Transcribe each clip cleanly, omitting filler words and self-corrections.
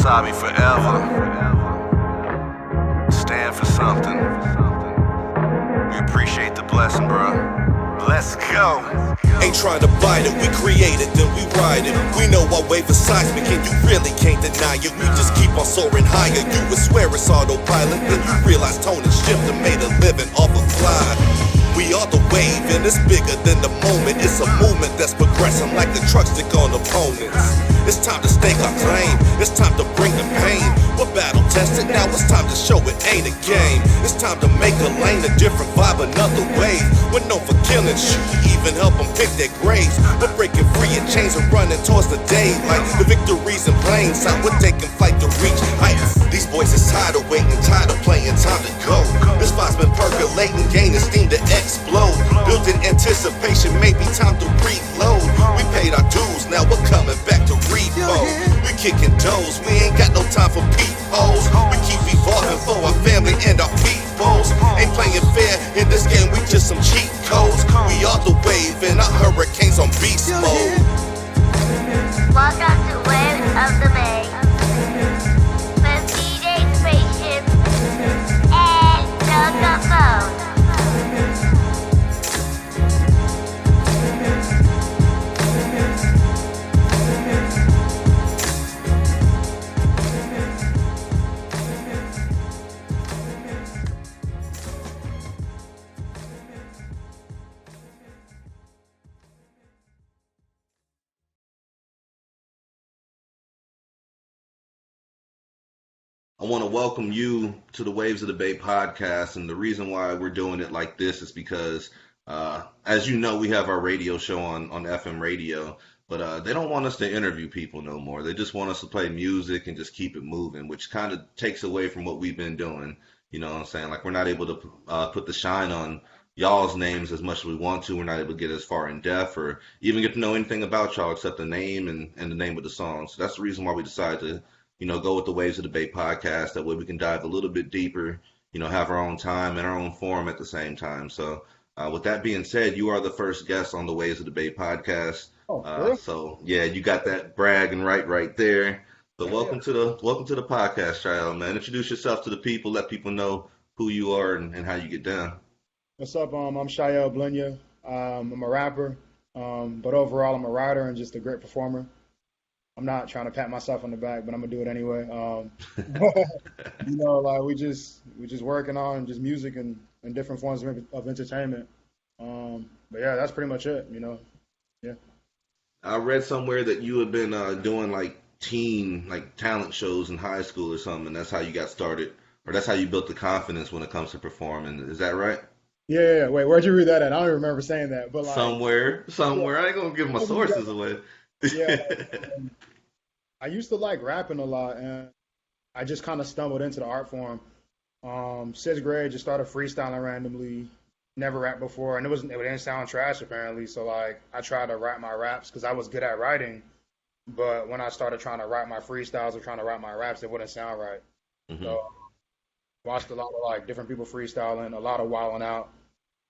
Wasabi forever. Stand for something. We appreciate the blessing, bro. Let's go. Ain't trying to bite it, we create it, then we ride it. We know our wave is seismic and you really can't deny it. We just keep on soaring higher, you would swear it's autopilot. Then you realize tone and shift and made a living off a fly. We are the wave and it's bigger than the moment. It's a movement that's progressing like the truck stick on opponents. It's time to stake our claim, it's time to bring the pain. We're battle tested, now it's time to show it ain't a game. It's time to make a lane, a different vibe, another wave. We're known for killing, shoot, even help them pick their graves. We're breaking free of chains and running towards the day. Like the victories in plain sight, we're taking flight to reach heights. These boys is tired of waiting, tired of playing, time to go. This vibe's been percolating, gaining steam to explode. Built in anticipation, maybe time to reload. We paid our dues, now we're coming back to repo. We kicking doors, we ain't got no time for peepholes. We keep evolving for our family and our peoples. Ain't playing fair in this game, we just some cheat codes. We are the wave and our hurricanes on beast mode. Welcome to Waves of the Bay. With DJ Spaceship and Delta Phone. I want to welcome you to the Waves of the Bay podcast, and the reason why we're doing it like this is because, as you know, we have our radio show on FM radio, but they don't want us to interview people no more. They just want us to play music and just keep it moving, which kind of takes away from what we've been doing. You know what I'm saying? Like, we're not able to put the shine on y'all's names as much as we want to. We're not able to get as far in depth or even get to know anything about y'all except the name and the name of the song. So that's the reason why we decided to go with the Waves of the Bay podcast. That way we can dive a little bit deeper, have our own time and our own forum at the same time. So with that being said, you are the first guest on the Waves of the Bay podcast. So yeah, you got that bragging right there. So welcome to the podcast, Chael, man. Introduce yourself to the people, let people know who you are and how you get down. What's up? I'm Chael Blinya. I'm a rapper, but overall I'm a writer and just a great performer. I'm not trying to pat myself on the back, but I'm gonna do it anyway. Like we just working on just music and different forms of entertainment. But yeah, that's pretty much it. Yeah. I read somewhere that you had been doing like talent shows in high school or something. That's how you got started, or that's how you built the confidence when it comes to performing. Is that right? Yeah. Wait, where'd you read that at? I don't even remember saying that, but like somewhere. I ain't gonna give my sources away. Yeah. I used to like rapping a lot, and I just kind of stumbled into the art form. Sixth grade, just started freestyling randomly. Never rapped before, and it didn't sound trash apparently. So like, I tried to write my raps because I was good at writing, but when I started trying to write my freestyles or trying to write my raps, it wouldn't sound right. Mm-hmm. So watched a lot of like different people freestyling, a lot of wilding out.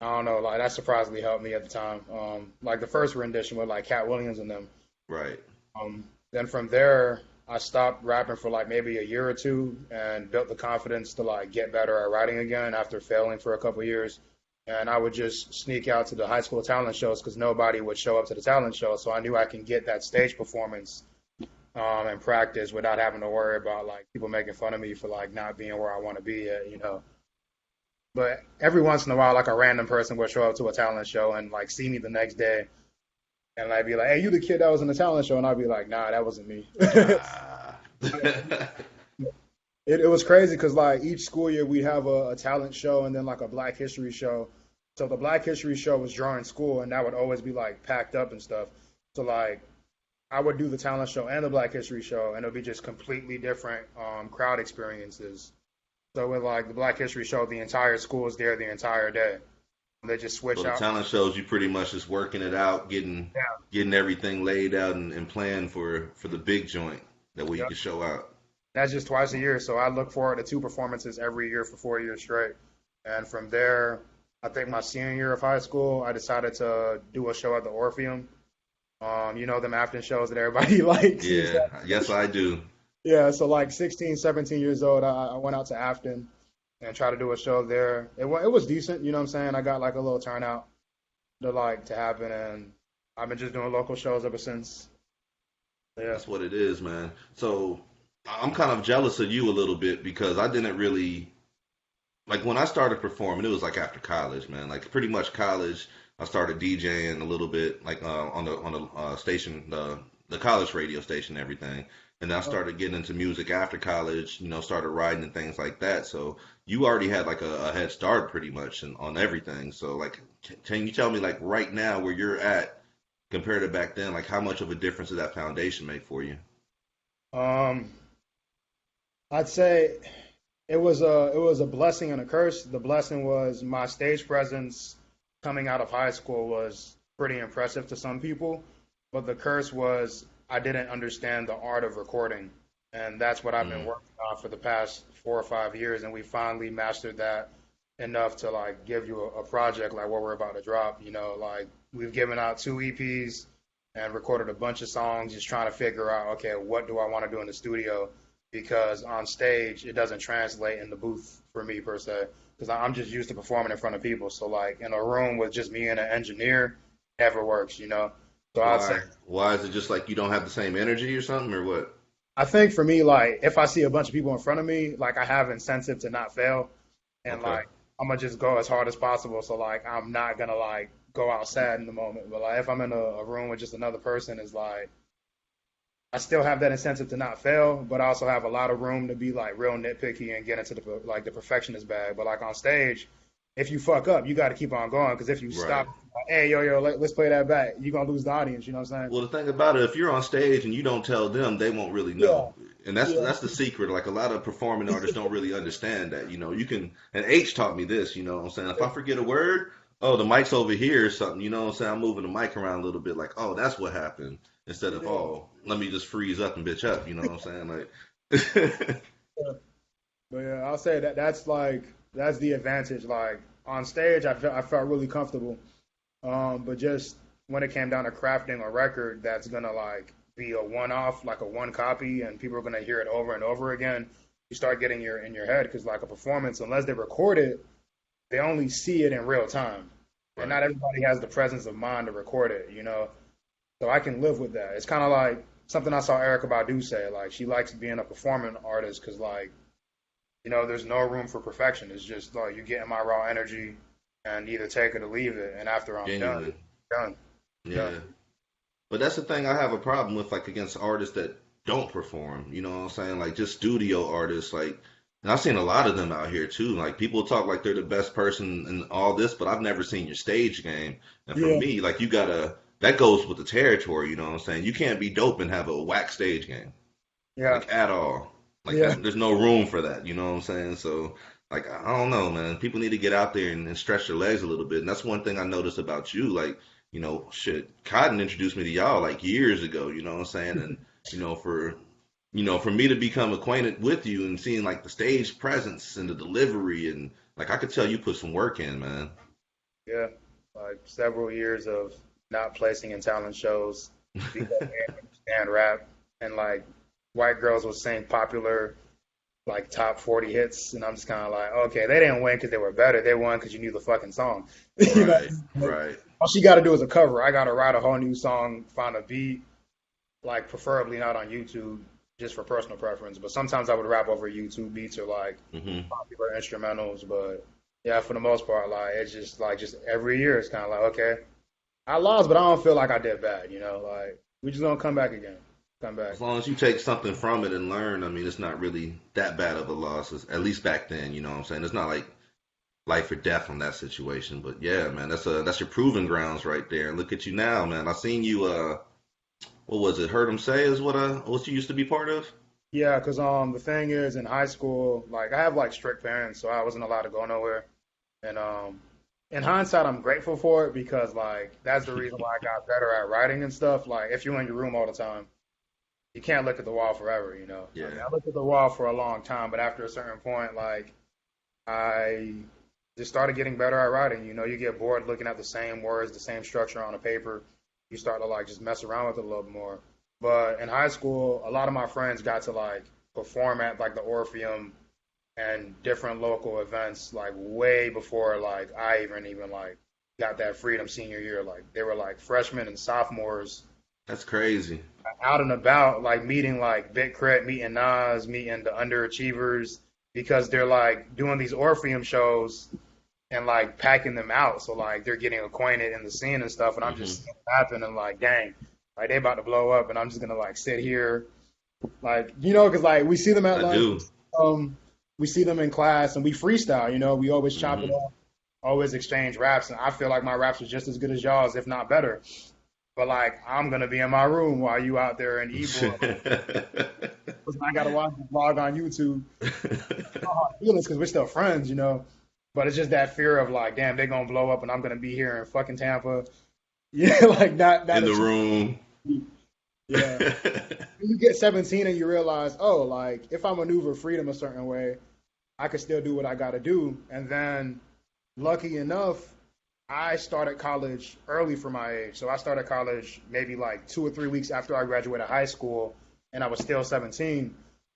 I don't know, like that surprisingly helped me at the time. Like the first rendition with like Cat Williams and them. Right. Then from there, I stopped rapping for like maybe a year or two and built the confidence to like get better at writing again after failing for a couple of years. And I would just sneak out to the high school talent shows because nobody would show up to the talent show. So I knew I can get that stage performance and practice without having to worry about like people making fun of me for like not being where I want to be at, But every once in a while, like a random person would show up to a talent show and like see me the next day. And I'd be like, hey, you the kid that was in the talent show? And I'd be like, nah, that wasn't me. It was crazy because, like, each school year we'd have a talent show and then, like, a Black History show. So the Black History show was during school, and that would always be, like, packed up and stuff. So, like, I would do the talent show and the Black History show, and it would be just completely different crowd experiences. So with, like, the Black History show, the entire school is there the entire day. They just switch out. So the talent shows, you pretty much just working it out, getting everything laid out and planned for the big joint that way you can show out. That's just twice a year. So I look forward to 2 performances every year for 4 years straight. And from there, I think my senior year of high school, I decided to do a show at the Orpheum. Them after shows that everybody likes. Yeah, yes I do. Yeah, so like 16, 17 years old, I went out to Afton and tried to do a show there. It was decent, you know what I'm saying? I got like a little turnout to happen, and I've been just doing local shows ever since. Yeah. That's what it is, man. So I'm kind of jealous of you a little bit because I didn't really like when I started performing. It was like after college, man. Like pretty much college. I started DJing a little bit, like on the station, the college radio station, and everything. And then I started getting into music after college. You know, started writing and things like that. So you already had like a head start pretty much on everything. So like, can you tell me like right now where you're at compared to back then? Like how much of a difference did that foundation make for you? Um, I'd say it was a blessing and a curse. The blessing was my stage presence coming out of high school was pretty impressive to some people, but the curse was I didn't understand the art of recording, and that's what I've been Mm, working on for the past 4 or 5 years, and we finally mastered that enough to like give you a project like what we're about to drop. Like we've given out 2 EPs and recorded a bunch of songs, just trying to figure out, okay, what do I want to do in the studio? Because on stage it doesn't translate in the booth for me per se, because I'm just used to performing in front of people. So like in a room with just me and an engineer, never works. So I'd say why? Why is it just like you don't have the same energy or something or what? I think for me, like if I see a bunch of people in front of me, like I have incentive to not fail, and Okay. like I'm gonna just go as hard as possible. So like I'm not gonna like go out sad in the moment. But like if I'm in a room with just another person, it's like I still have that incentive to not fail, but I also have a lot of room to be like real nitpicky and get into the perfectionist bag. But like on stage, if you fuck up, you got to keep on going, because if you Right. stop, like, hey yo, let's play that back, you're gonna lose the audience. You know what I'm saying? Well, the thing about it, if you're on stage and you don't tell them, they won't really Yeah, know. And that's yeah, that's the secret. Like a lot of performing artists don't really understand that. You know, you can and H taught me this, you know what I'm saying? If I forget a word, oh, the mic's over here or something, you know what I'm saying? I'm moving the mic around a little bit like, oh, that's what happened. Instead of, yeah. oh, let me just freeze up and bitch up, you know what I'm saying? Like But yeah, I'll say that's the advantage. Like on stage, I felt really comfortable. But just when it came down to crafting a record that's gonna like be a one-off, like a one copy, and people are gonna hear it over and over again, you start getting in your head, because like a performance, unless they record it, they only see it in real time, and Right. not everybody has the presence of mind to record it. So I can live with that. It's kind of like something I saw Erica Badu say. Like she likes being a performing artist because like there's no room for perfection. It's just like you get in my raw energy and either take it or leave it. And after I'm done, Genuine. done, done. Yeah. But that's the thing I have a problem with, like against artists that don't perform. You know what I'm saying? Like just studio artists, like, and I've seen a lot of them out here too. Like people talk like they're the best person and all this, but I've never seen your stage game. And for Yeah, me, like you gotta, that goes with the territory. You know what I'm saying? You can't be dope and have a whack stage game, yeah, like at all. Like yeah. that, there's no room for that. You know what I'm saying? So. Like I don't know, man. People need to get out there and stretch their legs a little bit, and that's one thing I noticed about you. Like shit, Cotton introduced me to y'all like years ago, you know what I'm saying? And, for me to become acquainted with you and seeing like the stage presence and the delivery and like I could tell you put some work in, man. Yeah. Like several years of not placing in talent shows because they didn't understand rap, and like white girls would sing popular like top 40 hits, and I'm just kind of like, okay, they didn't win because they were better. They won because you knew the fucking song. you know, Right, right. all she got to do is a cover. I got to write a whole new song, find a beat, like preferably not on YouTube, just for personal preference. But sometimes I would rap over YouTube beats or like Hmm. popular instrumentals. But yeah, for the most part, like it's just every year it's kind of like, okay, I lost, but I don't feel like I did bad. Like we just gonna come back again, come back. As long as you take something from it and learn, I mean, it's not really that bad of a loss, at least back then, you know what I'm saying? It's not like life or death on that situation, but yeah, man, that's your proving grounds right there. And look at you now, man. I seen you what was it? Heard 'em say is what you used to be part of? Yeah, because the thing is in high school, like I have like strict parents, so I wasn't allowed to go nowhere. And in hindsight, I'm grateful for it, because like that's the reason why I got better at writing and stuff. Like if you're in your room all the time, you can't look at the wall forever. I mean, Yeah. I looked at the wall for a long time, but after a certain point, like I just started getting better at writing. You get bored looking at the same words, the same structure on a paper. You start to like just mess around with it a little bit more. But in high school, a lot of my friends got to like perform at like the Orpheum and different local events like way before like I even like got that freedom senior year. Like they were like freshmen and sophomores That's crazy. out and about, like meeting like Big Crit, meeting Nas, meeting the underachievers because they're like doing these Orpheum shows and like packing them out. So like they're getting acquainted in the scene and stuff, and I'm Hmm. just laughing and like, dang, like they about to blow up, and I'm just gonna like sit here, like because like we see them at I lunch, do. we see them in class, and we freestyle. We always chop it Hmm. up, always exchange raps, and I feel like my raps are just as good as y'all's, if not better. But like I'm gonna be in my room while you out there in E-boy. I gotta watch the vlog on YouTube. Feelings because we're still friends. But it's just that fear of like, damn, they're gonna blow up and I'm gonna be here in fucking Tampa. Yeah, like not In a the room. yeah. When you get 17 and you realize, oh, like if I maneuver freedom a certain way, I can still do what I gotta do. And then lucky enough, I started college early for my age. So I started college maybe like 2 or 3 weeks after I graduated high school, and I was still 17.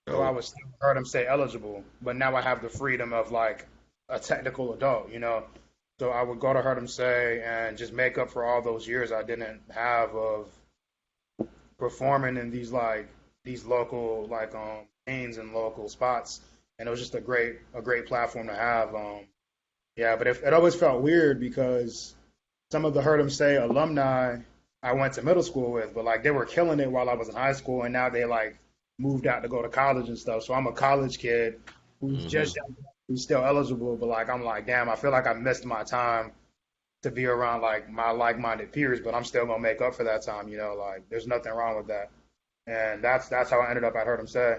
So I Oh, was still, heard them say eligible, but now I have the freedom of like a technical adult. So I would go to Heard 'em Say and just make up for all those years I didn't have of performing in these local like scenes and local spots, and it was just a great platform to have. Yeah, but it always felt weird because some of the Heard 'em Say alumni I went to middle school with, but like they were killing it while I was in high school, and now they like moved out to go to college and stuff. So I'm a college kid who's hmm. just who's still eligible, but like I'm like, damn, I feel like I missed my time to be around like my like-minded peers, but I'm still gonna make up for that time. Like there's nothing wrong with that, and that's how I ended up at Heard 'em Say.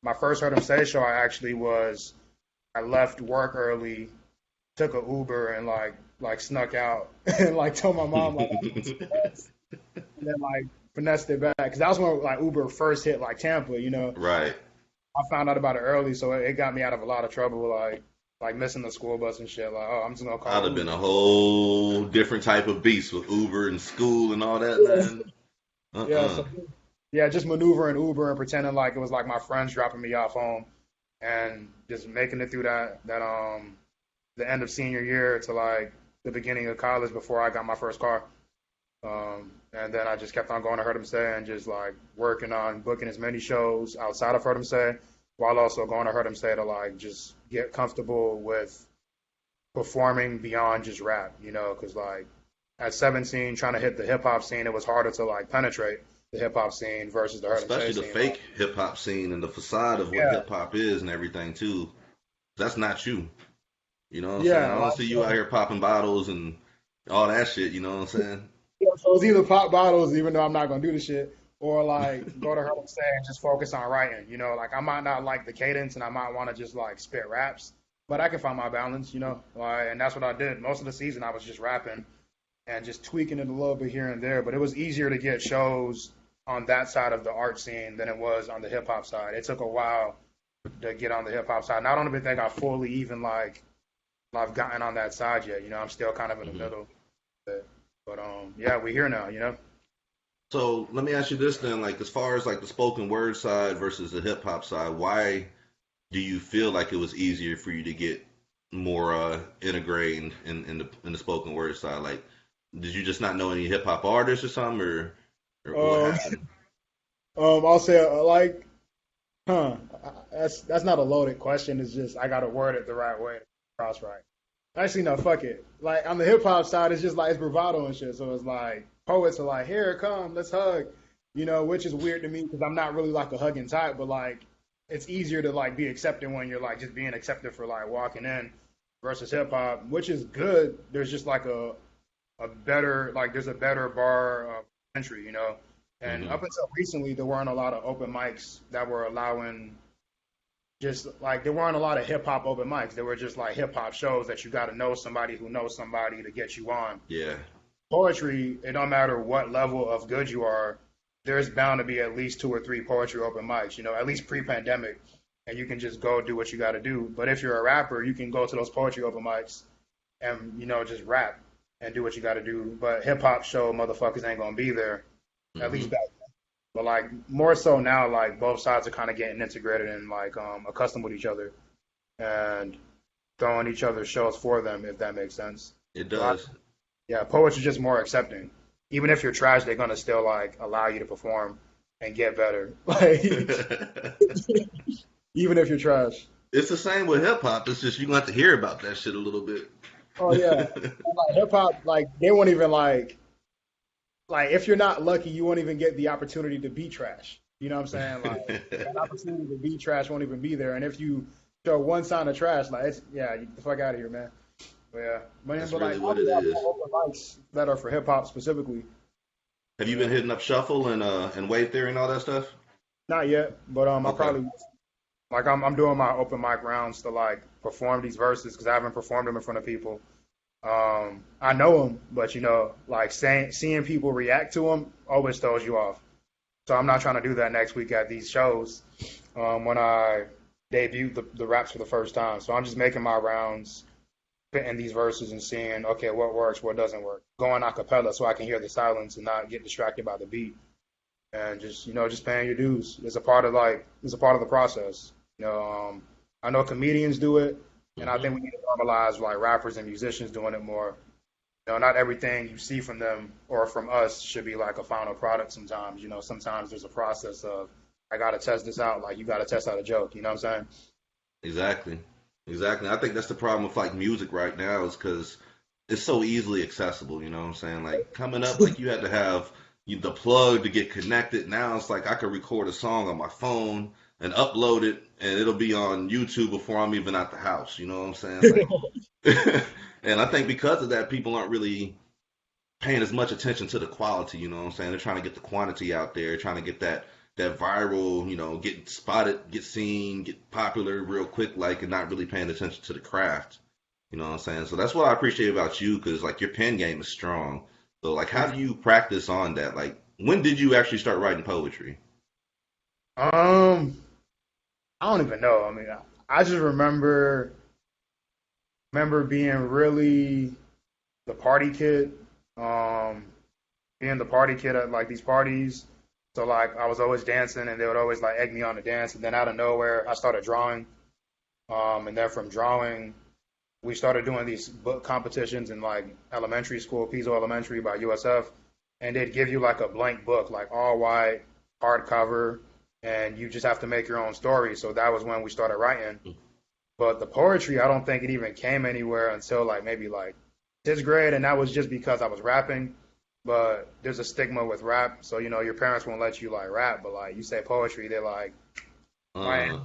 My first Heard 'em Say show, I left work early, took a Uber, and like snuck out and like told my mom like, and then like finessed it back because that was when like Uber first hit like Tampa. Right. I found out about it early, so it got me out of a lot of trouble, like missing the school bus and shit. Like, oh, I'm just gonna I'd call have been Uber. a whole different type of beast with Uber and school and all that, man. Yeah, Uh-uh. so yeah, just maneuvering Uber and pretending like it was like my friends dropping me off home, and just making it through that the end of senior year to like the beginning of college before I got my first car. And then I just kept on going to Heard 'em Say and just like working on booking as many shows outside of Heard 'em Say, while also going to Heard 'em Say to like just get comfortable with performing beyond just rap, because like at 17, trying to hit the hip hop scene, it was harder to like penetrate the hip hop scene versus the Heard 'em Say Especially the scene. fake hip hop scene and the facade of what Yeah, hip hop is and everything too. That's not you. You know what I'm saying? yeah, I don't see you out like, here popping bottles and all that shit. You know what I'm saying? yeah, so it's either pop bottles, even though I'm not gonna do the shit, or like go to Heard 'em Say and just focus on writing. Like I might not like the cadence and I might want to just like spit raps, but I can find my balance. And that's what I did. Most of the season I was just rapping and just tweaking it a little bit here and there. But it was easier to get shows on that side of the art scene than it was on the hip hop side. It took a while to get on the hip hop side. And I don't even think I fully even like I've gotten on that side yet. I'm still kind of in the Hmm. middle. But yeah, we're here now. So let me ask you this then, like as far as like the spoken word side versus the hip hop side, why do you feel like it was easier for you to get more integrated in the spoken word side? Like, did you just not know any hip hop artists or something, or what Um, happened? I'll say like, huh? That's not a loaded question. It's just I gotta word it the right way, cross right. Actually, no, fuck it. Like on the hip hop side, it's just like it's bravado and shit. So it's like poets are like, here, come, let's hug, which is weird to me because I'm not really like a hugging type. But like, it's easier to like be accepted when you're like just being accepted for like walking in versus hip hop, which is good. There's just like a better like there's a better bar of entry. And Hmm. up until recently, there weren't a lot of open mics that were allowing just like there weren't a lot of hip hop open mics. There were just like hip hop shows that you got to know somebody who knows somebody to get you on. Yeah. Poetry, it don't matter what level of good you are, there's bound to be at least 2 or 3 poetry open mics, at least pre-pandemic, and you can just go do what you got to do. But if you're a rapper, you can go to those poetry open mics and just rap and do what you got to do. But hip hop show motherfuckers ain't gonna be there, at Hmm. least back. A But like more so now, like both sides are kind of getting integrated and like accustomed with each other and throwing each other's shows for them, if that makes sense. It So I, does. yeah, poets are just more accepting. Even if you're trash, they're gonna still like allow you to perform and get better. Like even if you're trash. It's the same with hip hop. It's just you gonna have to hear about that shit a little bit. Oh yeah, and, like hip hop, like they won't even like if you're not lucky, you won't even get the opportunity to be trash. You know what I'm saying? Like that opportunity to be trash won't even be there. And if you show one sign of trash, like it's yeah, get the fuck out of here, man. But yeah, That's but really like what I it do have is. more open mics that are for hip hop specifically. Have you been hitting up shuffle and wave theory and all that stuff? Not yet, but I Okay. probably like I'm doing my open mic rounds to like perform these verses because I haven't performed them in front of people. I know them, but like seeing people react to them always throws you off. So I'm not trying to do that next week at these shows when I debut the raps for the first time. So I'm just making my rounds, fitting these verses and seeing, okay, what works, what doesn't work. Going a cappella so I can hear the silence and not get distracted by the beat. And just paying your dues. It's a part of the process. I know comedians do it, and I think we need to normalize like rappers and musicians doing it more. Not everything you see from them or from us should be like a final product sometimes. Sometimes there's a process of, I got to test this out. Like, you got to test out a joke. You know what I'm saying? Exactly. Exactly. I think that's the problem with like music right now is because it's so easily accessible. You know what I'm saying? Like coming up, like you had to have the plug to get connected. Now it's like I could record a song on my phone and upload it, and it'll be on YouTube before I'm even at the house. You know what I'm saying? Like, and I think because of that, people aren't really paying as much attention to the quality. You know what I'm saying? They're trying to get the quantity out there, trying to get that viral, get spotted, get seen, get popular real quick, like, and not really paying attention to the craft. You know what I'm saying? So that's what I appreciate about you, because like your pen game is strong. So like, how do you practice on that? Like, when did you actually start writing poetry? Um, I don't even know. I mean, I just remember being really the party kid. Um, being the party kid at like these parties. So like I was always dancing, and they would always like egg me on to dance. And then out of nowhere, I started drawing. And then from drawing, we started doing these book competitions in like elementary school, Piso Elementary by USF, and they'd give you like a blank book, like all white, hardcover, and you just have to make your own story. So that was when we started writing. But the poetry, I don't think it even came anywhere until like maybe like 6th grade, and that was just because I was rapping. But there's a stigma with rap, so your parents won't let you like rap, but like you say poetry, they're like, Uh, man.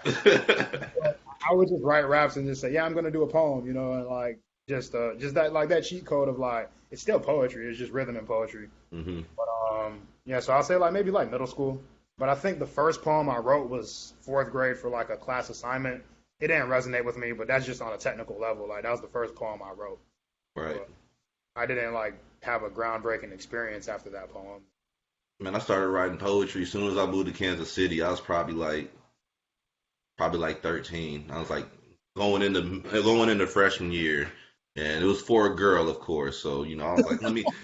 I would just write raps and just say, yeah, I'm gonna do a poem, and like just that like that cheat code of like it's still poetry, it's just rhythm and poetry. hmm But yeah, so I'll say like maybe like middle school. But I think the first poem I wrote was 4th grade for like a class assignment. It didn't resonate with me, but that's just on a technical level. Like that was the first poem I wrote. Right. But I didn't like have a groundbreaking experience after that poem. Man, I started writing poetry as soon as I moved to Kansas City. I was probably like 13. I was like going into freshman year, and it was for a girl, of course. So I was like,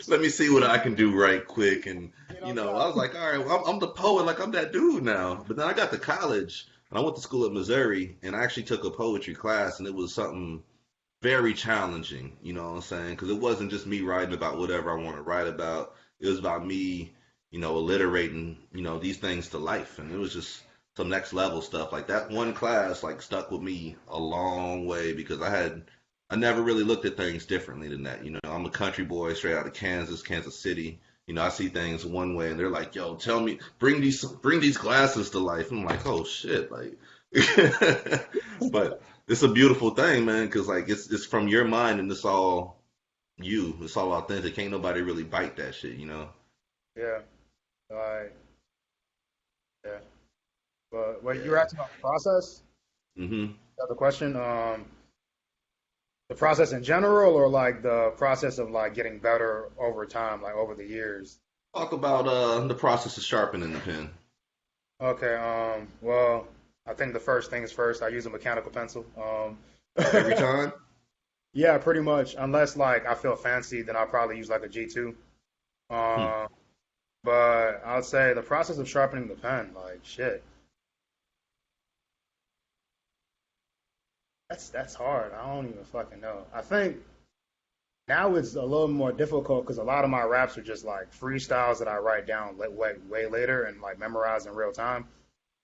let me see what I can do right quick, and I was like, all right, well, I'm the poet, like I'm that dude now. But then I got to college, and I went to school at Missouri, and I actually took a poetry class, and it was something very challenging. You know what I'm saying? Because it wasn't just me writing about whatever I want to write about. It was about me, alliterating, these things to life, and it was just some next level stuff. Like that one class, like stuck with me a long way because I never really looked at things differently than that. I'm a country boy straight out of Kansas City. I see things one way, and they're like, "Yo, tell me, bring these glasses to life." I'm like, "Oh shit!" Like, but it's a beautiful thing, man, because like it's from your mind, and it's all you. It's all authentic. Ain't nobody really bite that shit. Yeah. Like yeah. But what you were Yeah. asking about the process? hmm The question, the process in general, or like the process of like getting better over time, like over the years? Talk about the process of sharpening the pen. Okay. Well, I think the first things first. I use a mechanical pencil. Every time. Yeah, pretty much. Unless like I feel fancy, then I'll probably use like a G2. Hmm. Um, But I'll say the process of sharpening the pen, like shit, that's hard. I don't even fucking know. I think now it's a little more difficult because a lot of my raps are just like freestyles that I write down way later and like memorize in real time.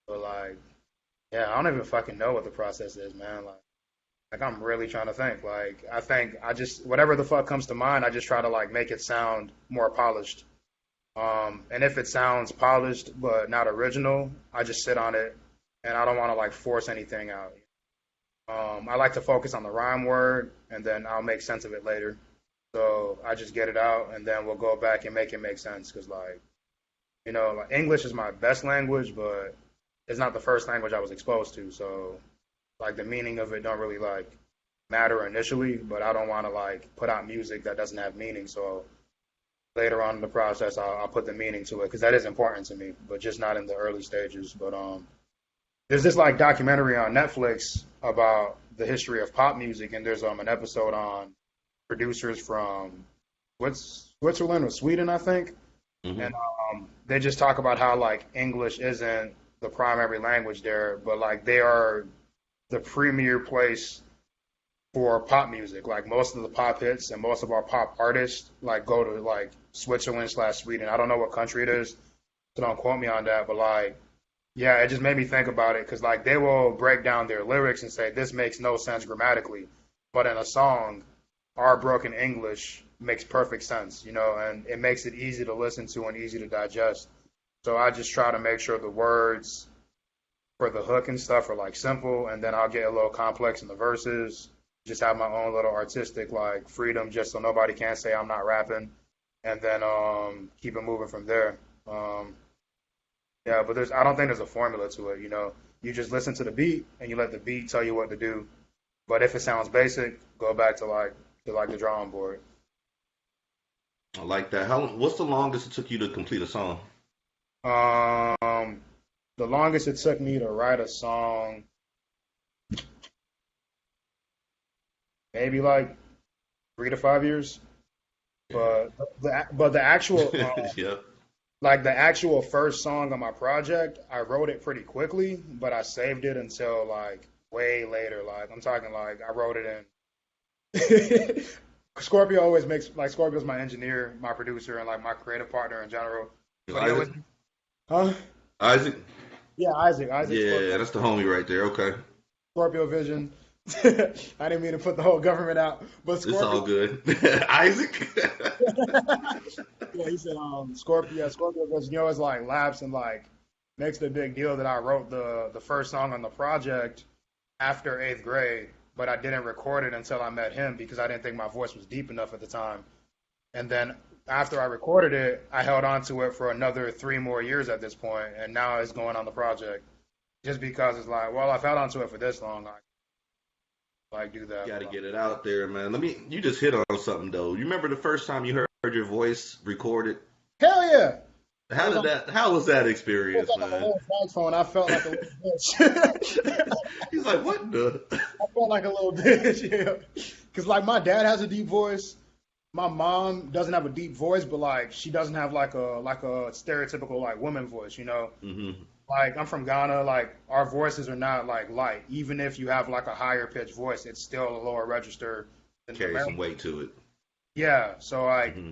But like, yeah, I don't even fucking know what the process is, man. Like I'm really trying to think. Like I think I just whatever the fuck comes to mind, I just try to like make it sound more polished. And if it sounds polished but not original, I just sit on it and I don't want to like force anything out. I like to focus on the rhyme word and then I'll make sense of it later. So I just get it out and then we'll go back and make it make sense. Cause like, like English is my best language, but it's not the first language I was exposed to. So like the meaning of it don't really like matter initially, but I don't want to like put out music that doesn't have meaning. So later on in the process, I'll put the meaning to it because that is important to me, but just not in the early stages. But there's this like documentary on Netflix about the history of pop music, and there's an episode on producers from Switzerland or Sweden, I think, and they just talk about how like English isn't the primary language there, but like they are the premier place for pop music. Like most of the pop hits and most of our pop artists like go to like Switzerland/Sweden. I don't know what country it is, so don't quote me on that. But like, yeah, it just made me think about it because like they will break down their lyrics and say this makes no sense grammatically, but in a song, our broken English makes perfect sense, and it makes it easy to listen to and easy to digest. So I just try to make sure the words for the hook and stuff are like simple, and then I'll get a little complex in the verses. Just have my own little artistic like freedom, just so nobody can say I'm not rapping, and then keep it moving from there. Yeah, but I don't think there's a formula to it. You just listen to the beat and you let the beat tell you what to do. But if it sounds basic, go back to the drawing board. I like that. What's the longest it took you to complete a song? The longest it took me to write a song, maybe like 3 to 5 years. But the actual Yeah. like the actual first song on my project, I wrote it pretty quickly, but I saved it until like way later. Like I'm talking like I wrote it in. Scorpio always makes like Scorpio's my engineer, my producer, and like my creative partner in general. But he always, Isaac? huh? Isaac? Yeah, Isaac. Yeah, Scorpio, that's the homie right there. Okay. Scorpio Vision. I didn't mean to put the whole government out, but It's all Scorpio. good. Isaac? Yeah, he said Scorpio. Yeah, Scorpio Vision. He always like laughs and like makes the big deal that I wrote the first song on the project after eighth grade, but I didn't record it until I met him because I didn't think my voice was deep enough at the time. And then after I recorded it, I held on to it for another 3 more years at this point, and now it's going on the project. Just because it's like, well, I've held on to it for this long, I like do that. Got to get it out there, man. You just hit on something though. You remember the first time you heard your voice recorded? Hell yeah! How was that I experience, felt like a man? little saxophone. I felt like a little bitch. He's like, what the? I felt like a little bitch, yeah. Because like my dad has a deep voice. My mom doesn't have a deep voice, but like she doesn't have like a stereotypical like woman voice. Hmm. Like I'm from Ghana, like our voices are not like light. Even if you have like a higher pitched voice, it's still a lower register than the Carry some American. weight to it. Yeah, so like Hmm.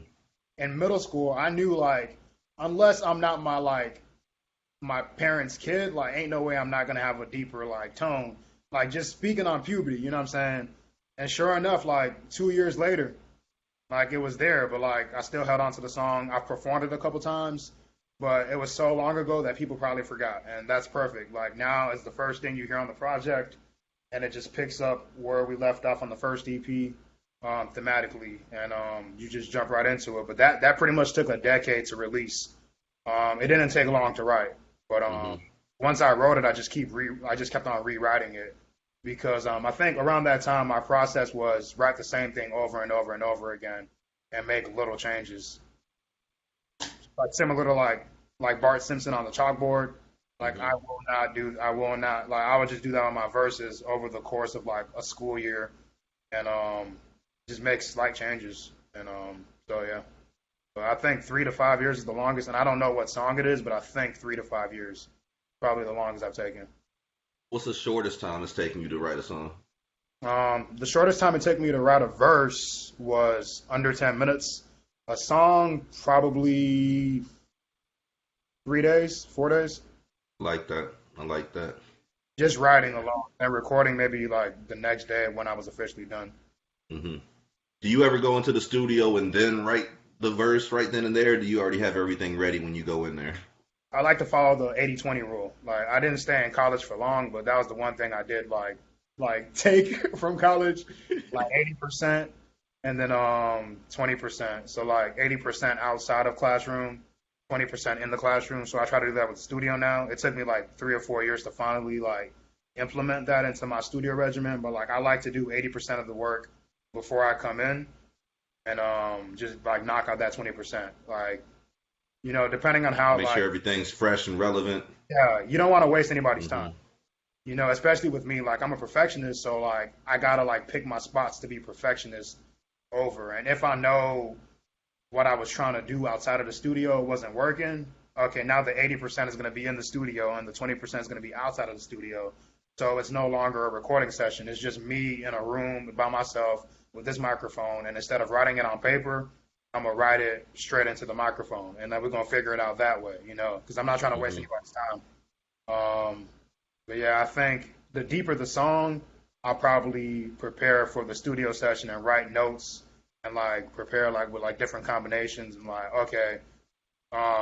in middle school, I knew like unless I'm not my parents' kid, like ain't no way I'm not gonna have a deeper like tone. Like just speaking on puberty, you know what I'm saying? And sure enough, like 2 years later, like it was there, but like I still held on to the song. I've performed it a couple times, but it was so long ago that people probably forgot, and that's perfect. Like now it's the first thing you hear on the project, and it just picks up where we left off on the first EP, thematically, and you just jump right into it. But that pretty much took a decade to release. It didn't take long to write, but Hmm. once I wrote it, I just kept on rewriting it because I think around that time my process was write the same thing over and over and over again and make little changes, like similar to like Bart Simpson on the chalkboard. Like Hmm. I will not like I would just do that on my verses over the course of like a school year and just make slight changes and so yeah. But I think 3 to 5 years is the longest, and I don't know what song it is, but I think 3 to 5 years probably the longest I've taken. What's the shortest time it's taking you to write a song? The shortest time it took me to write a verse was under 10 minutes. A song, probably 3 days, 4 days. Like that. I like that. Just writing alone and recording maybe like the next day when I was officially done. hmm Do you ever go into the studio and then write the verse right then and there? Or do you already have everything ready when you go in there? I like to follow the 80-20 rule. Like I didn't stay in college for long, but that was the one thing I did like take from college, like 80% and then 20%. So like 80% outside of classroom, 20% in the classroom. So I try to do that with the studio now. It took me like 3 or 4 years to finally like implement that into my studio regimen, but like I like to do 80% of the work before I come in and just like knock out that 20%. Like, depending on how Make like sure everything's fresh and relevant. yeah, you don't want to waste anybody's hmm time. Especially with me, like I'm a perfectionist, so like I gotta like pick my spots to be perfectionist over. And if I know what I was trying to do outside of the studio wasn't working, okay, now the 80% is gonna be in the studio and the 20% is gonna be outside of the studio. So it's no longer a recording session. It's just me in a room by myself with this microphone. And instead of writing it on paper, I'm gonna write it straight into the microphone, and then we're gonna figure it out that way, because I'm not trying to waste hmm anybody's time. But yeah, I think the deeper the song, I'll probably prepare for the studio session and write notes and like prepare like with like different combinations and like okay,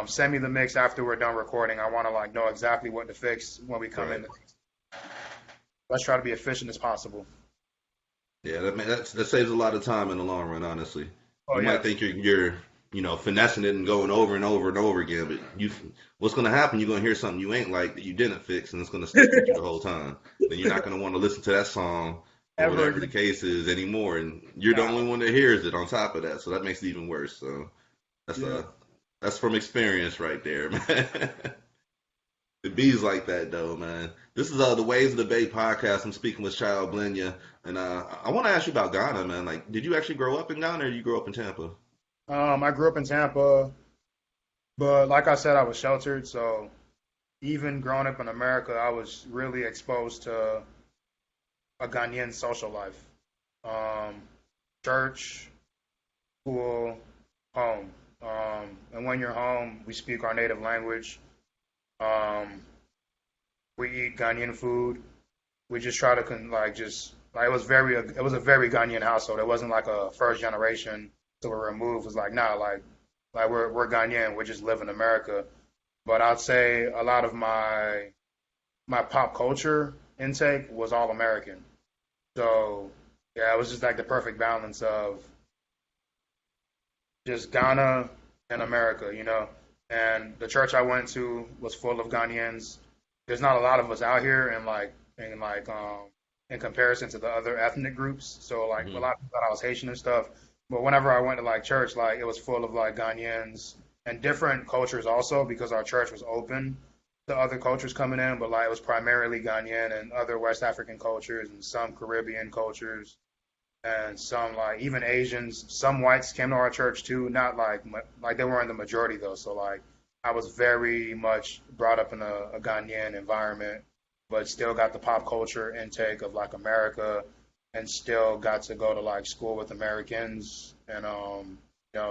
send me the mix after we're done recording. I want to like know exactly what to fix when we come Right. in. Let's try to be efficient as possible. Yeah, that saves a lot of time in the long run, honestly. Oh You might yeah, think you're finessing it and going over and over and over again, but what's gonna happen? You're gonna hear something you ain't like that you didn't fix, and it's gonna stick with you the whole time. Then you're not gonna want to listen to that song or ever whatever the again. case is anymore, and you're the Nah, only one that hears it on top of that, so that makes it even worse. So that's yeah. that's from experience right there, man. It bees like that though, man. This is the Waves of the Bay podcast. I'm speaking with Chael Blinya, and I want to ask you about Ghana, man. Like, did you actually grow up in Ghana, or you grow up in Tampa? I grew up in Tampa, but like I said, I was sheltered. So even growing up in America, I was really exposed to a Ghanaian social life. Um, Church, school, home. And when you're home, we speak our native language. Um, we eat Ghanaian food. We just try to like just like it was a very Ghanaian household. It wasn't like a first generation so we're removed. It was like nah, like we're Ghanaian. We just live in America. But I'd say a lot of my pop culture intake was all American. So yeah, it was just like the perfect balance of just Ghana and America. And the church I went to was full of Ghanaians. There's not a lot of us out here, and in comparison to the other ethnic groups. So like a hmm lot of people thought I was Haitian and stuff. But whenever I went to like church, like it was full of like Ghanaians and different cultures also because our church was open to other cultures coming in. But like it was primarily Ghanaian and other West African cultures and some Caribbean cultures and some like even Asians. Some whites came to our church too. Not like they weren't the majority though. So like I was very much brought up in a Ghanaian environment, but still got the pop culture intake of like America, and still got to go to like school with Americans, and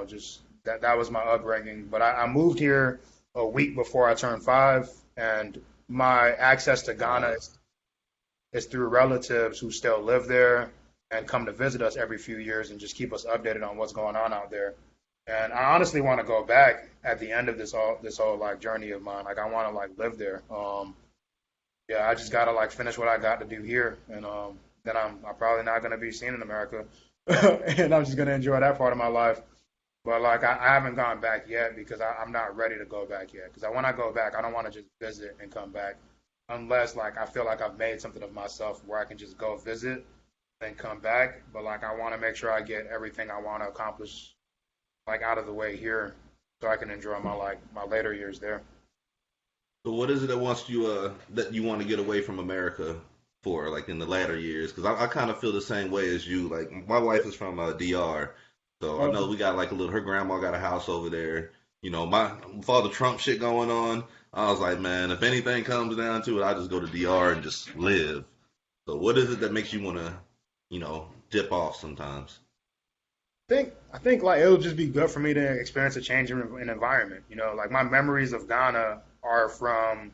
just that was my upbringing. But I moved here a week before I turned 5, and my access to Ghana Wow. is through relatives who still live there and come to visit us every few years and just keep us updated on what's going on out there. And I honestly want to go back at the end of this whole like journey of mine. Like I want to like live there. Yeah, I just gotta like finish what I got to do here, and then I'm probably not gonna be seen in America, and I'm just gonna enjoy that part of my life. But like I haven't gone back yet because I'm not ready to go back yet. Because when I go back, I don't want to just visit and come back, unless like I feel like I've made something of myself where I can just go visit and come back. But like I want to make sure I get everything I want to accomplish like out of the way here, so I can enjoy my later years there. So what is it that you want to get away from America for, like in the latter years? Because I kind of feel the same way as you. Like my wife is from DR, So I know we got like a little. Her grandma got a house over there. You know, with all the Trump shit going on, I was like, man, if anything comes down to it, I just go to DR and just live. So what is it that makes you want to, dip off sometimes? I think like it'll just be good for me to experience a change in environment. Like my memories of Ghana are from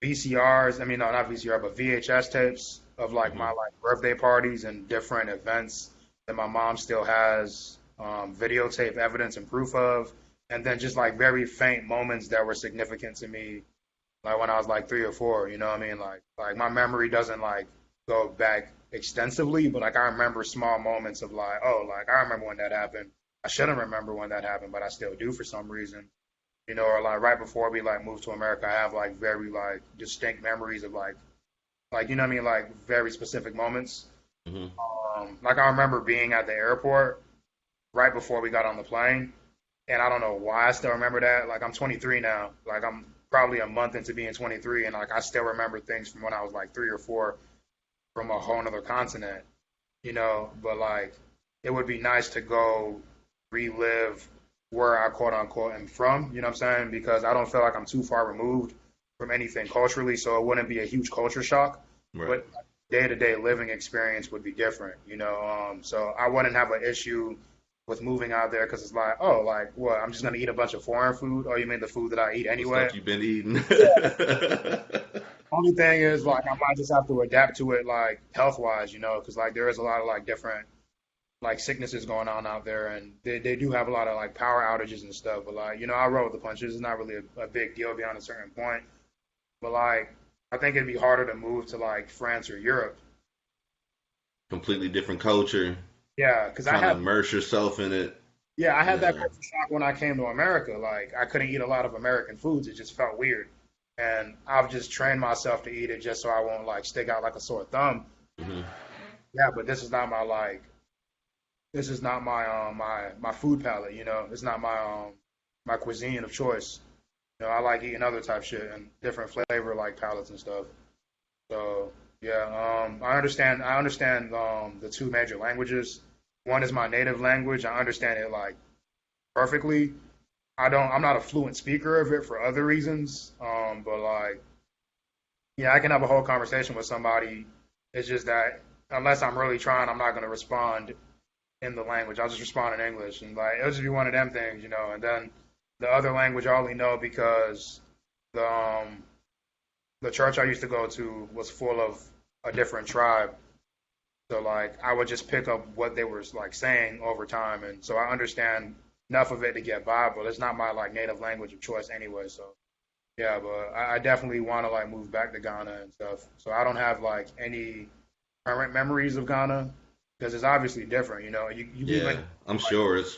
VCRs. I mean, no, not VCR, but VHS tapes of like my like birthday parties and different events that my mom still has videotape evidence and proof of, and then just like very faint moments that were significant to me, like when I was like 3 or 4. You know what I mean? Like my memory doesn't like go back extensively, but like I remember small moments of like, oh, like I remember when that happened. I shouldn't remember when that happened, but I still do for some reason. Or like right before we like moved to America, I have like very like distinct memories of like you know what I mean, like very specific moments. Hmm. Like I remember being at the airport right before we got on the plane, and I don't know why I still remember that. Like I'm 23 now, like I'm probably a month into being 23, and like I still remember things from when I was like 3 or 4 from a whole other continent, But like it would be nice to go relive where I quote unquote am from, you know what I'm saying? Because I don't feel like I'm too far removed from anything culturally, so it wouldn't be a huge culture shock. Right. But day-to-day living experience would be different, So I wouldn't have an issue with moving out there because it's like, oh, like what? I'm just gonna eat a bunch of foreign food, or you mean the food that I eat anyway? Stuff you've been eating. Only thing is, like, I might just have to adapt to it, like health-wise, because like there is a lot of like different like sicknesses going on out there, and they do have a lot of like power outages and stuff. But like, I roll with the punches. It's not really a big deal beyond a certain point. But like, I think it'd be harder to move to like France or Europe. Completely different culture. Yeah, because I Trying to had immerse yourself in it. yeah, I had that Yeah. culture shock when I came to America. Like, I couldn't eat a lot of American foods. It just felt weird, and I've just trained myself to eat it just so I won't like stick out like a sore thumb. Hmm. Yeah, but this is not my like. This is not my food palette. It's not my cuisine of choice. I like eating other type shit and different flavor like palettes and stuff. So yeah, I understand the two major languages. One is my native language. I understand it like perfectly. I'm not a fluent speaker of it for other reasons. But like, yeah, I can have a whole conversation with somebody. It's just that unless I'm really trying, I'm not going to respond in the language. I'll just respond in English, and like it'll just be one of them things. And then the other language I only know because the church I used to go to was full of a different tribe. So like I would just pick up what they were like saying over time, and so I understand enough of it to get by. But it's not my like native language of choice anyway. So yeah, but I definitely want to like move back to Ghana and stuff. So I don't have like any current memories of Ghana because it's obviously different. You Yeah, like, I'm sure it's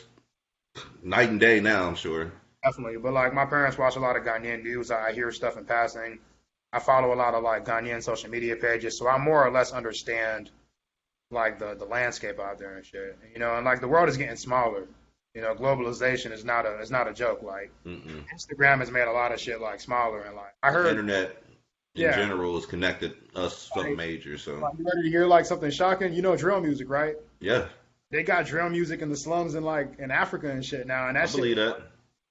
night and day now. I'm sure. definitely. But like my parents watch a lot of Ghanaian news. I hear stuff in passing. I follow a lot of like Ghanaian social media pages, so I more or less understand like the landscape out there and shit. And like the world is getting smaller. Globalization is not a joke. Like Mm-mm. Instagram has made a lot of shit like smaller, and like I The heard. internet in Yeah. general has connected us something Like, major. So like, you ready to hear like something shocking? Drill music, right? yeah, They got drill music in the slums in Africa and shit now, and I that shit. believe that.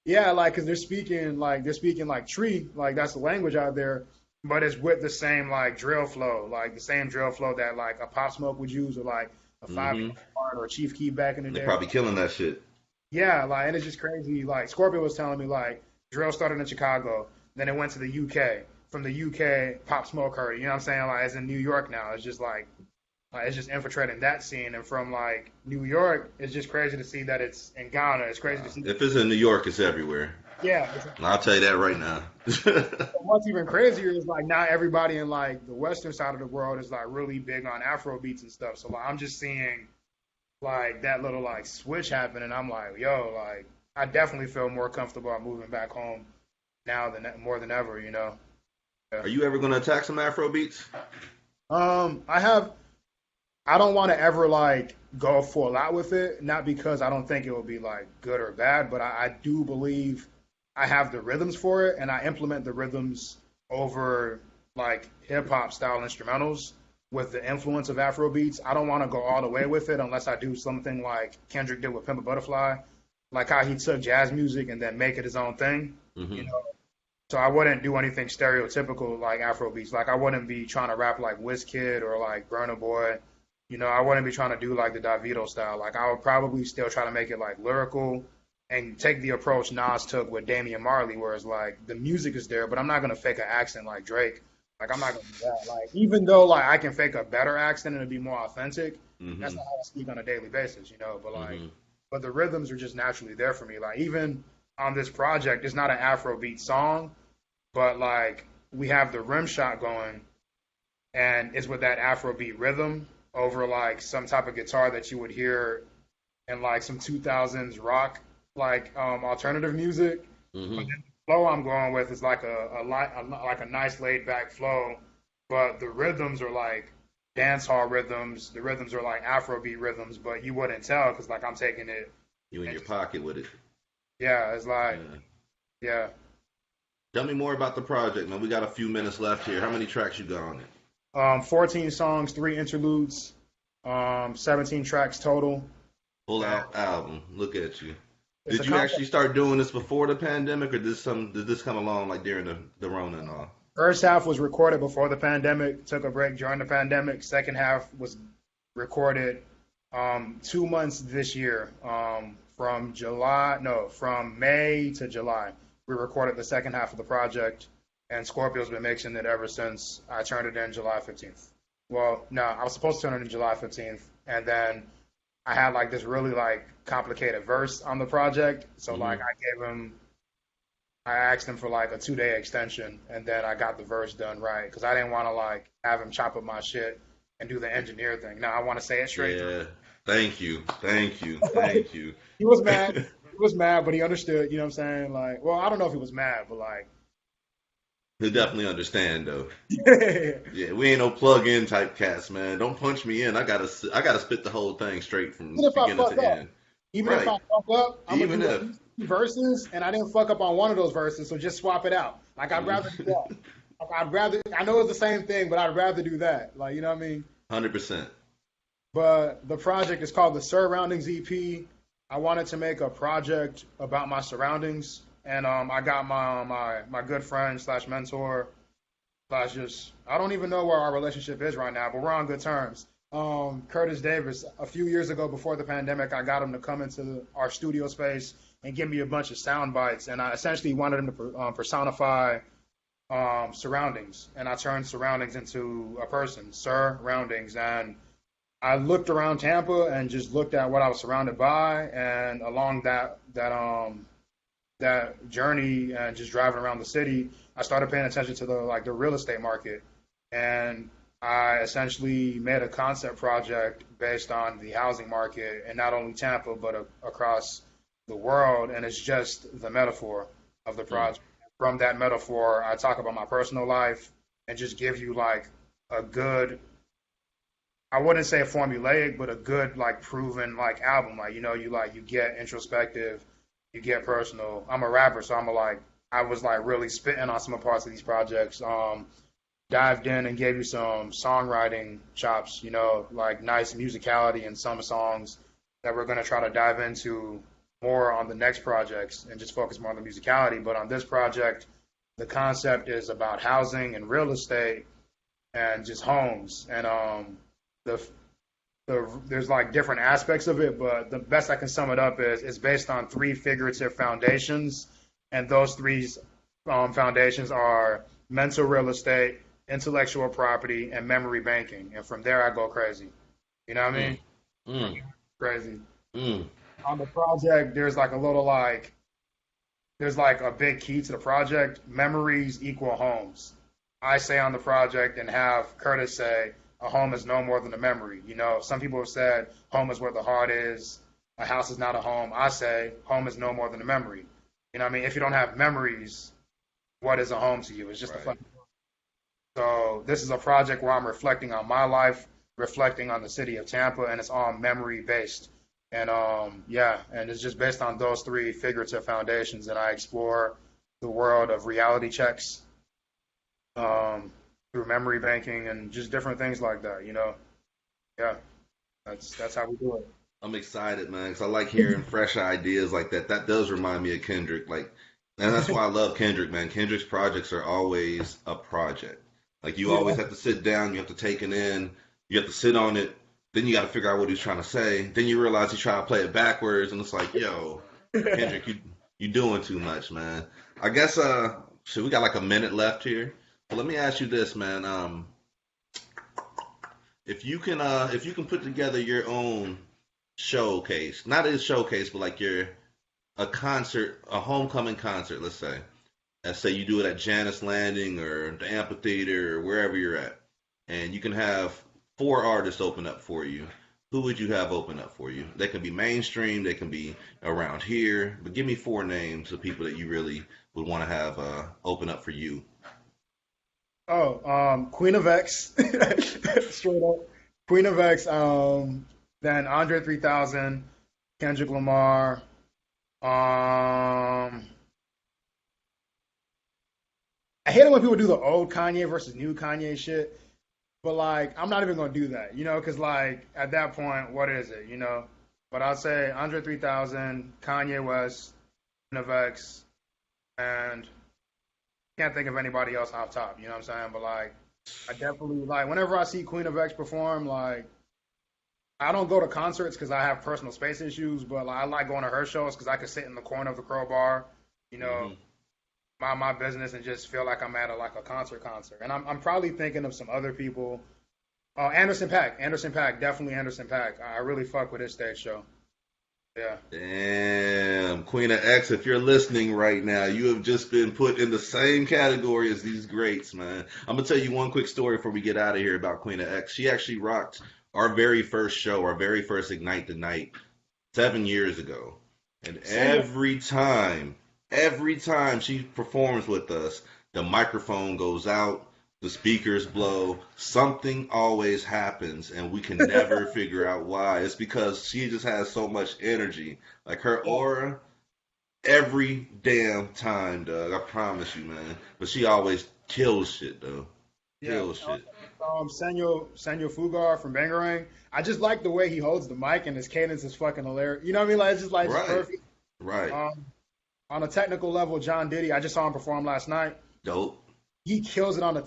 Yeah, like because they're speaking like Tree, like that's the language out there, but it's with the same like drill flow, like the same drill flow that like a Pop Smoke would use, or like a Five Hmm. or a Chief Keef back in the They're day. probably killing that shit. Yeah, like and it's just crazy. Like Scorpio was telling me like drill started in Chicago, then it went to the UK. From the UK, Pop Smoke heard it. You know what I'm saying? Like it's in New York now. It's just like it's just infiltrating that scene. And from like New York, it's just crazy to see that it's in Ghana. It's crazy to see. If it's in New York, it's everywhere. Yeah, And I'll tell you that right now. what's even crazier is like not everybody in like the western side of the world is like really big on Afro beats and stuff. So like I'm just seeing like that little like switch happen, and I'm like, yo, like I definitely feel more comfortable moving back home now than more than ever. Are you ever gonna attack some Afro beats? I don't want to ever like go full out with it, not because I don't think it will be like good or bad, but I do believe I have the rhythms for it, and I implement the rhythms over like hip hop style instrumentals. with the influence of Afro beats. I don't want to go all the way with it unless I do something like Kendrick did with Pimp a Butterfly, like how he took jazz music and then make it his own thing. You know, so I wouldn't do anything stereotypical like Afro beats. Like I wouldn't be trying to rap like Wizkid or like Burna Boy. You know, I wouldn't be trying to do like the Davido style. Like I would probably still try to make it like lyrical and take the approach Nas took with Damian Marley, where it's like the music is there, but I'm not gonna fake an accent like Drake. Like I'm not gonna do that. Like even though like I can fake a better accent and it'd be more authentic, that's not how I speak on a daily basis, you know. But like, but the rhythms are just naturally there for me. Like even on this project, it's not an Afrobeat song, but like we have the rim shot going, and it's with that Afrobeat rhythm over like some type of guitar that you would hear in like some 2000s rock, like alternative music. But then the flow I'm going with is like a nice laid back flow, but the rhythms are like dance hall rhythms. The rhythms are like Afrobeat rhythms, but you wouldn't tell because like I'm taking it. You in your pocket with it. Yeah, it's like, yeah. Tell me more about the project, man. We got a few minutes left here. How many tracks you got on it? 14 songs, 3 interludes, 17 tracks total. Full out album. Look at you. Did you actually start doing this before the pandemic, or did this come along like during the Rona and all? First half was recorded before the pandemic. Took a break during the pandemic. Second half was recorded 2 months this year. From May to July. We recorded the second half of the project. And Scorpio's been mixing it ever since I turned it in July 15th. Well, no, I was supposed to turn it in July 15th, and then I had like this really like complicated verse on the project. So like I asked him for like a 2-day extension, and then I got the verse done right because I didn't want to like have him chop up my shit and do the engineer thing. No, I want to say it straight. Yeah, thank you. He was mad. He was mad, but he understood. You know what I'm saying? Like, well, I don't know if he was mad, but like. He'll definitely understand though. Yeah, we ain't no plug-in type cats, man. Don't punch me in. I gotta spit the whole thing straight from beginning to end. Even if I fuck up, I'm gonna do 2 verses, and I didn't fuck up on one of those verses, so just swap it out. Like I'd rather do that. I know it's the same thing, but I'd rather do that. Like you know what I mean? 100%. But the project is called the Surroundings EP. I wanted to make a project about my surroundings. And I got my good friend / mentor / just I don't even know where our relationship is right now, but we're on good terms. Curtis Davis, a few years ago before the pandemic, I got him to come into our studio space and give me a bunch of sound bites, and I essentially wanted him to personify surroundings, and I turned surroundings into a person, Surroundings, and I looked around Tampa and just looked at what I was surrounded by, and along that journey and just driving around the city, I started paying attention to the real estate market, and I essentially made a concept project based on the housing market, and not only Tampa but across the world. And it's just the metaphor of the project. From that metaphor, I talk about my personal life and just give you like a good, I wouldn't say formulaic, but a good like proven like album. Like you get introspective. You get personal. I'm a rapper, so I was really spitting on some parts of these projects. Dived in and gave you some songwriting chops, like nice musicality in some songs that we're going to try to dive into more on the next projects and just focus more on the musicality. But on this project, the concept is about housing and real estate and just homes. And there's like different aspects of it, but the best I can sum it up is it's based on 3 figurative foundations, and those 3 foundations are mental real estate, intellectual property, and memory banking. And from there, I go crazy. You know what I mean? Crazy. On the project, there's like a little there's like a big key to the project. Memories equal homes. I say on the project and have Curtis say, a home is no more than a memory. Some people have said home is where the heart is. A house is not a home. I say home is no more than a memory. You know what I mean? If you don't have memories, what is a home to you? It's just a fucking. So this is a project where I'm reflecting on my life, reflecting on the city of Tampa, and it's all memory based. And and it's just based on those 3 figurative foundations that I explore the world of reality checks. through memory banking and just different things like that. Yeah, that's how we do it. I'm excited, man, because I like hearing fresh ideas like that. That does remind me of Kendrick, like, and that's why I love Kendrick, man. Kendrick's projects are always a project. Like you always Yeah. have to sit down, you have to take it in, you have to sit on it. Then you got to figure out what he's trying to say. Then you realize he's trying to play it backwards, and it's like, yo, Kendrick, you doing too much, man. I guess so we got like a minute left here. But let me ask you this, man. If you can put together your own showcase, not a showcase, but like your a concert, a homecoming concert, let's say. Let's say you do it at Janice Landing or the amphitheater or wherever you're at, and you can have four artists open up for you. Who would you have open up for you? They can be mainstream, they can be around here, but give me four names of people that you really would want to have open up for you. Oh, Queen of X, straight up. Queen of X. Then Andre 3000, Kendrick Lamar. I hate it when people do the old Kanye versus new Kanye shit, but like I'm not even gonna do that, because like at that point, what is it? But I'll say Andre 3000, Kanye West, Queen of X, and can't think of anybody else off top. You know what I'm saying? But like, I definitely like whenever I see Queen of X perform, like I don't go to concerts because I have personal space issues, but like, I like going to her shows because I can sit in the corner of the Crow Bar, you know, Hmm. mind my business and just feel like I'm at a concert. And I'm probably thinking of some other people. Anderson Paak, definitely Anderson Paak. I really fuck with his stage show. Yeah. Damn, Queen of X, if you're listening right now, you have just been put in the same category as these greats, man. I'm gonna tell you one quick story before we get out of here about Queen of X. She actually rocked our very first show, our very first Ignite the Night 7 years ago. And every time she performs with us, the microphone goes out, the speakers blow, something always happens, and we can never figure out why. It's because she just has so much energy. Like her aura, every damn time, Doug. I promise you, man. But she always kills shit, though. Yeah. Kills shit. Sanyo Fugar from Bangarang. I just like the way he holds the mic and his cadence is fucking hilarious. You know what I mean? Like it's just like just Right. perfect. Right. On a technical level, John Diddy. I just saw him perform last night. Dope. He kills it on a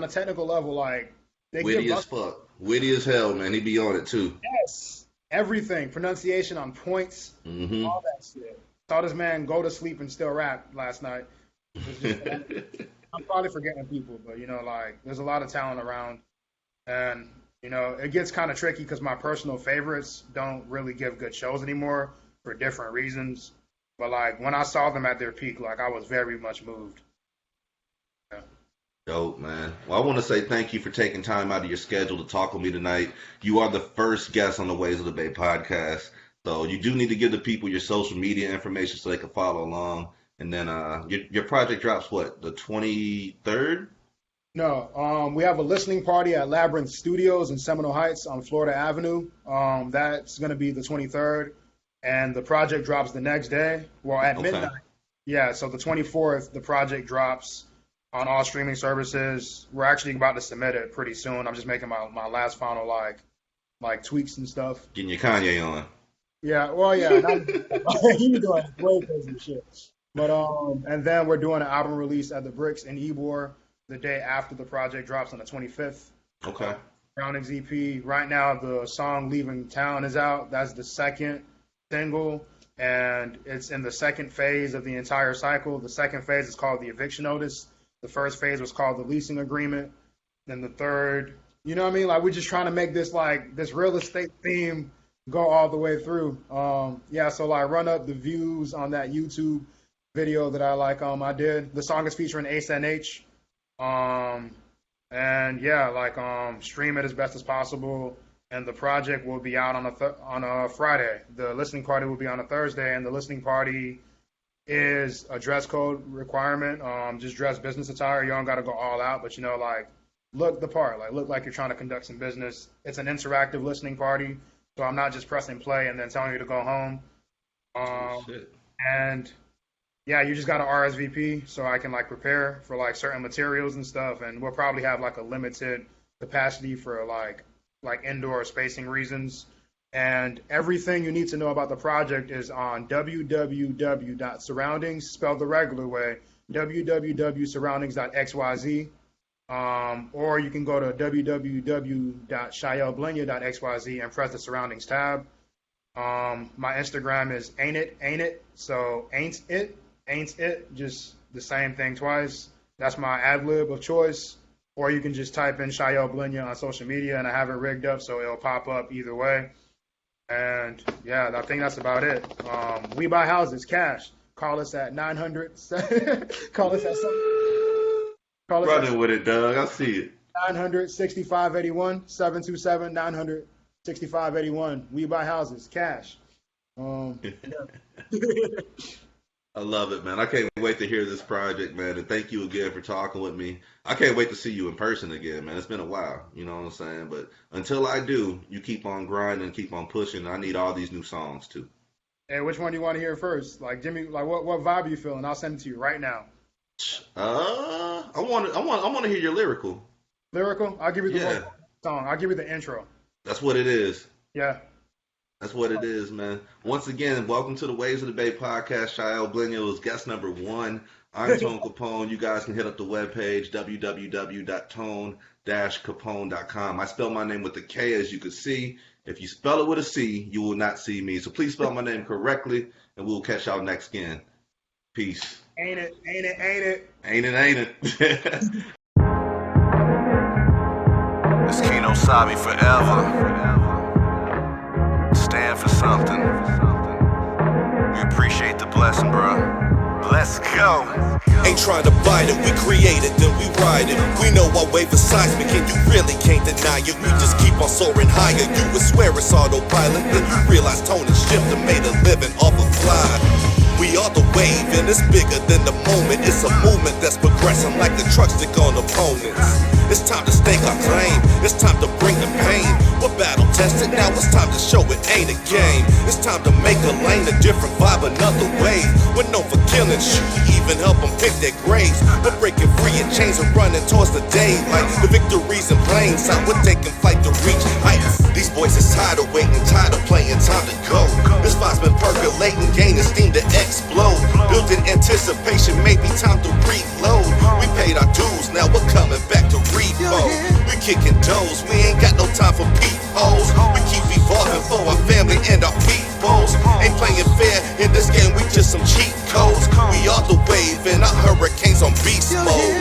technical level. Like they Witty give as us fuck. Witty as hell, man. He be on it too. yes, everything, pronunciation on points, Hmm. all that shit. Saw this man go to sleep and still rap last night. It's just, I'm probably forgetting people, but like there's a lot of talent around, and it gets kind of tricky because my personal favorites don't really give good shows anymore for different reasons. But like when I saw them at their peak, like I was very much moved. Yeah. Dope, man. Well, I want to say thank you for taking time out of your schedule to talk with me tonight. You are the first guest on the Ways of the Bay podcast. So you do need to give the people your social media information so they can follow along. And then your project drops what, the 23rd? No, we have a listening party at Labyrinth Studios in Seminole Heights on Florida Avenue. That's going to be the 23rd, and the project drops the next day. Well, at Okay. midnight. Yeah, so the 24th, the project drops on all streaming services. We're actually about to submit it pretty soon. I'm just making my last final like tweaks and stuff. Getting your Kanye on. Yeah, well, yeah, he's doing way crazy shit. But and then we're doing an album release at the Bricks in Ybor the day after the project drops on the 25th. Okay. Roundings EP. Right now, the song "Leaving Town" is out. That's the second single, and it's in the second phase of the entire cycle. The second phase is called the eviction notice. The first phase was called the leasing agreement. Then the third, you know what I mean? Like we're just trying to make this like this real estate theme go all the way through. Yeah, so like run up the views on that YouTube video that I did. The song is featuring Ace NH. And yeah, stream it as best as possible. And the project will be out on a Friday. The listening party will be on a Thursday, and the listening party is a dress code requirement. Just dress business attire. You don't got to go all out, but look the part. Like look like you're trying to conduct some business. It's an interactive listening party, so I'm not just pressing play and then telling you to go home. Oh, shit. And yeah, you just got to RSVP so I can like prepare for like certain materials and stuff, and we'll probably have like a limited capacity for like indoor spacing reasons. And everything you need to know about the project is on www.surroundings, spelled the regular way, www.surroundings.xyz. Or you can go to www.chaelblinya.xyz and press the surroundings tab. My Instagram is ain't it. So ain't it, just the same thing twice. That's my ad lib of choice. Or you can just type in Chael Blinya on social media, and I have it rigged up so it'll pop up either way. And yeah, I think that's about it. We buy houses cash. Call us at 900. Call us at something. Running with it, Doug. I see it. 900-6581, 727-900-6581. We buy houses, cash. I love it, man. I can't wait to hear this project, man. And thank you again for talking with me. I can't wait to see you in person again, man. It's been a while, you know what I'm saying? But until I do, you keep on grinding, keep on pushing. I need all these new songs too. Hey, which one do you want to hear first? Like, Jimmy, like what vibe are you feeling? I'll send it to you right now. I want to hear your lyrical. Lyrical? I'll give you the song. I'll give you the intro. That's what it is. Yeah. That's what it is, man. Once again, welcome to the Waves of the Bay podcast. Chael Blinya was guest number 1. I'm Tone Capone. You guys can hit up the webpage, www.tone-capone.com. I spell my name with a K, as you can see. If you spell it with a C, you will not see me. So please spell my name correctly, and we'll catch y'all next again. Peace. Ain't it. Ain't it. It's Kino Sabi forever. Stand for something. We appreciate the blessing, bro. Let's go. Ain't trying to bite it, we create it, then we ride it. We know our wave is seismic and you really can't deny it. We just keep on soaring higher. You would swear it's autopilot, then you realize tone and shift and made a living off of fly. We are the wave and it's bigger than the moment. It's a movement that's progressing like a truck stick on opponents. It's time to stake our claim. It's time to bring the pain. We're battle tested, now it's time to show it ain't a game. It's time to make a lane, a different vibe, another way. We're known for killing shit, even help them pick their graves. We're breaking free in chains and running towards the daylight. The victory's in plain sight, we're taking flight to reach heights. These voices tired of waiting, tired of playing, time to go. This vibe's been percolating, gaining steam to explode. Built in anticipation, maybe time to reload. We paid our dues, now we're coming back to repo. We kicking toes, we ain't got no time for peepholes. We keep evolving for our family and our peoples. Ain't playing fair in this game, we just some cheat codes. We are the wave and our hurricanes on beast mode.